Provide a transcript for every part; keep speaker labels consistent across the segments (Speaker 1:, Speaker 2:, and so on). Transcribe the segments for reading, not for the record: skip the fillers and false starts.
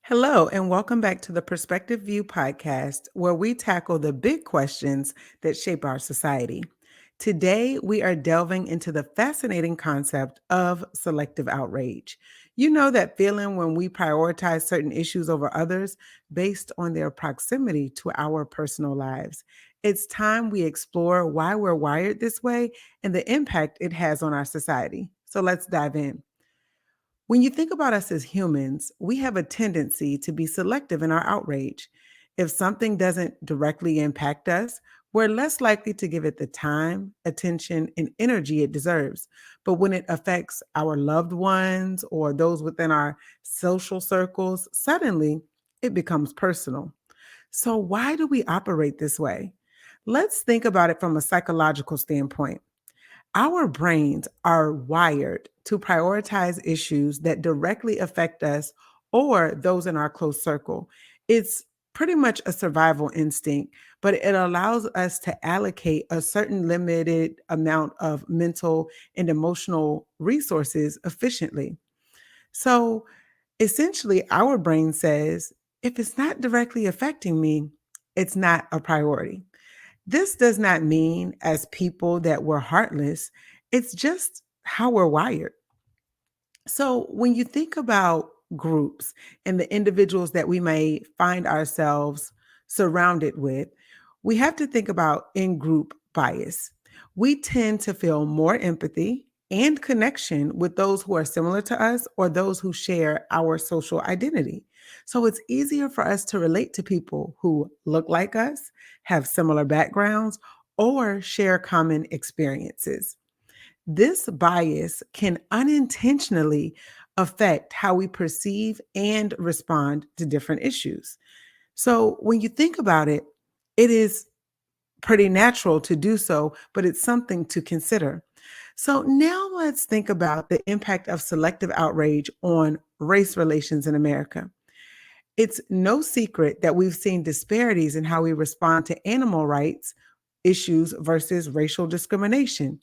Speaker 1: Hello, and welcome back to the Perspective View podcast, where we tackle the big questions that shape our society. Today, we are delving into the fascinating concept of selective outrage. You know that feeling when we prioritize certain issues over others based on their proximity to our personal lives. It's time we explore why we're wired this way and the impact it has on our society. So let's dive in. When you think about us as humans, we have a tendency to be selective in our outrage. If something doesn't directly impact us, we're less likely to give it the time, attention, and energy it deserves. But when it affects our loved ones or those within our social circles, suddenly it becomes personal. So, why do we operate this way? Let's think about it from a psychological standpoint. Our brains are wired to prioritize issues that directly affect us or those in our close circle. It's pretty much a survival instinct, but it allows us to allocate a certain limited amount of mental and emotional resources efficiently. So essentially, our brain says, if it's not directly affecting me, it's not a priority. This does not mean as people that we're heartless. It's just how we're wired. So when you think about groups and the individuals that we may find ourselves surrounded with, we have to think about in group bias. We tend to feel more empathy and connection with those who are similar to us or those who share our social identity. So it's easier for us to relate to people who look like us, have similar backgrounds, or share common experiences. This bias can unintentionally affect how we perceive and respond to different issues. So, when you think about it, it is pretty natural to do so, but it's something to consider. So, now let's think about the impact of selective outrage on race relations in America. It's no secret that we've seen disparities in how we respond to animal rights issues versus racial discrimination.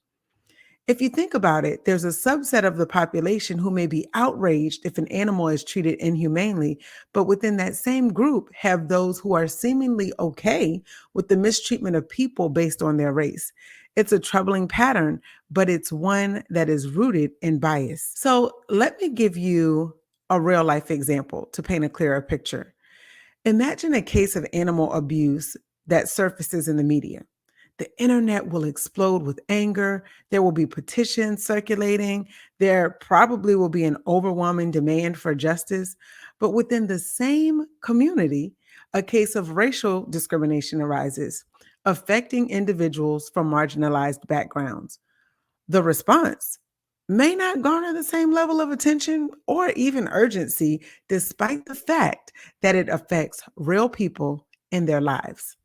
Speaker 1: If you think about it, there's a subset of the population who may be outraged if an animal is treated inhumanely, but within that same group have those who are seemingly okay with the mistreatment of people based on their race. It's a troubling pattern, but it's one that is rooted in bias. So let me give you a real life example to paint a clearer picture. Imagine a case of animal abuse that surfaces in the media. The internet will explode with anger. There will be petitions circulating. There probably will be an overwhelming demand for justice. But within the same community, a case of racial discrimination arises, affecting individuals from marginalized backgrounds. The response may not garner the same level of attention or even urgency, despite the fact that it affects real people in their lives.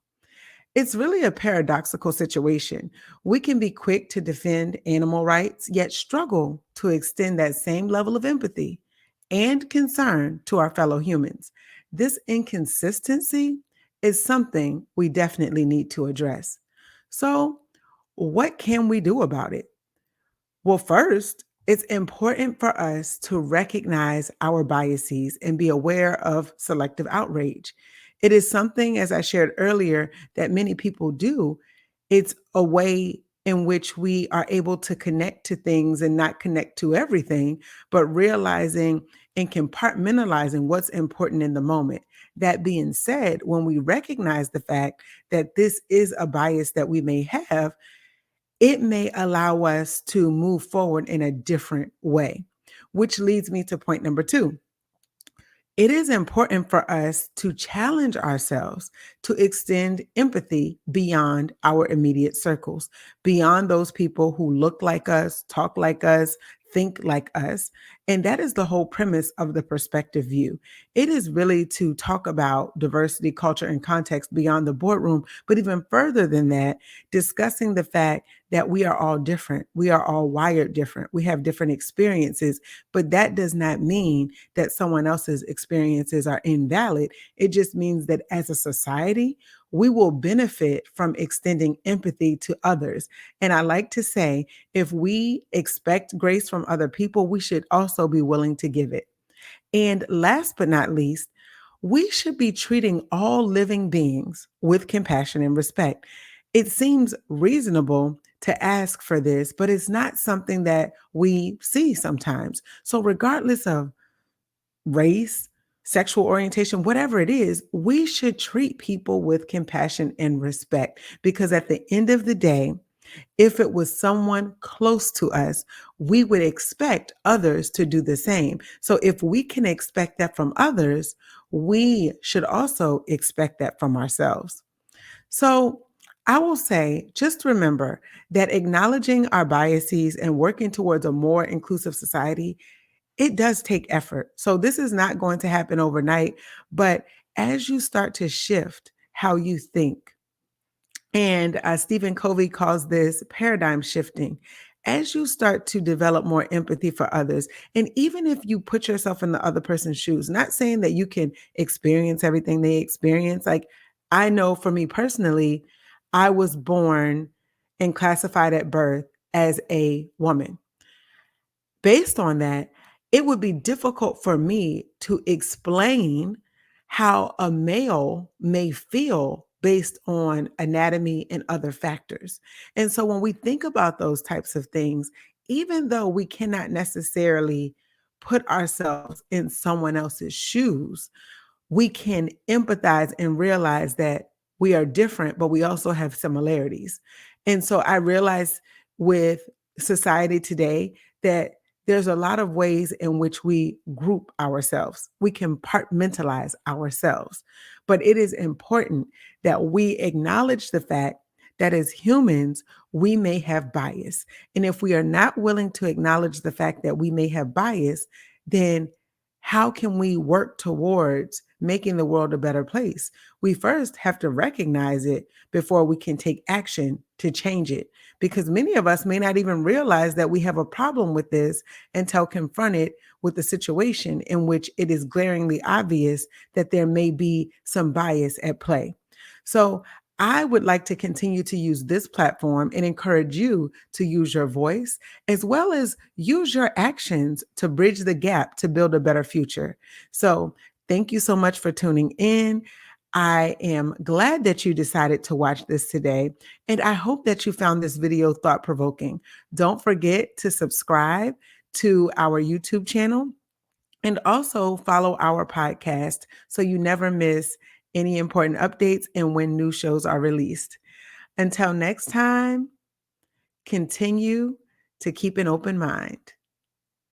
Speaker 1: It's really a paradoxical situation. We can be quick to defend animal rights, yet struggle to extend that same level of empathy and concern to our fellow humans. This inconsistency is something we definitely need to address. So, what can we do about it? Well, first, it's important for us to recognize our biases and be aware of selective outrage. It is something, as I shared earlier, that many people do. It's a way in which we are able to connect to things and not connect to everything, but realizing and compartmentalizing what's important in the moment. That being said, when we recognize the fact that this is a bias that we may have, it may allow us to move forward in a different way, which leads me to point number two. It is important for us to challenge ourselves to extend empathy beyond our immediate circles, beyond those people who look like us, talk like us, think like us. And that is the whole premise of the perspective view. It is really to talk about diversity, culture, and context beyond the boardroom, but even further than that, discussing the fact that we are all different. We are all wired different. We have different experiences, but that does not mean that someone else's experiences are invalid. It just means that as a society, we will benefit from extending empathy to others. And I like to say, if we expect grace from other people, we should also be willing to give it. And last but not least, we should be treating all living beings with compassion and respect. It seems reasonable to ask for this, but it's not something that we see sometimes. So, regardless of race, sexual orientation, whatever it is, we should treat people with compassion and respect because at the end of the day, if it was someone close to us, we would expect others to do the same. So if we can expect that from others, we should also expect that from ourselves. So I will say, just remember that acknowledging our biases and working towards a more inclusive society, it does take effort. So this is not going to happen overnight, but as you start to shift how you think, and Stephen Covey calls this paradigm shifting. As you start to develop more empathy for others, and even if you put yourself in the other person's shoes, not saying that you can experience everything they experience. Like, I know for me personally, I was born and classified at birth as a woman. Based on that, it would be difficult for me to explain how a male may feel based on anatomy and other factors. And so when we think about those types of things, even though we cannot necessarily put ourselves in someone else's shoes, we can empathize and realize that we are different, but we also have similarities. And so I realize with society today that there's a lot of ways in which we group ourselves. We compartmentalize ourselves. But it is important that we acknowledge the fact that as humans, we may have bias. And if we are not willing to acknowledge the fact that we may have bias, then how can we work towards making the world a better place? We first have to recognize it before we can take action to change it. Because many of us may not even realize that we have a problem with this until confronted with the situation in which it is glaringly obvious that there may be some bias at play. So, I would like to continue to use this platform and encourage you to use your voice as well as use your actions to bridge the gap to build a better future. So, thank you so much for tuning in. I am glad that you decided to watch this today, and I hope that you found this video thought provoking. Don't forget to subscribe to our YouTube channel and also follow our podcast so you never miss any important updates and when new shows are released. Until next time, continue to keep an open mind.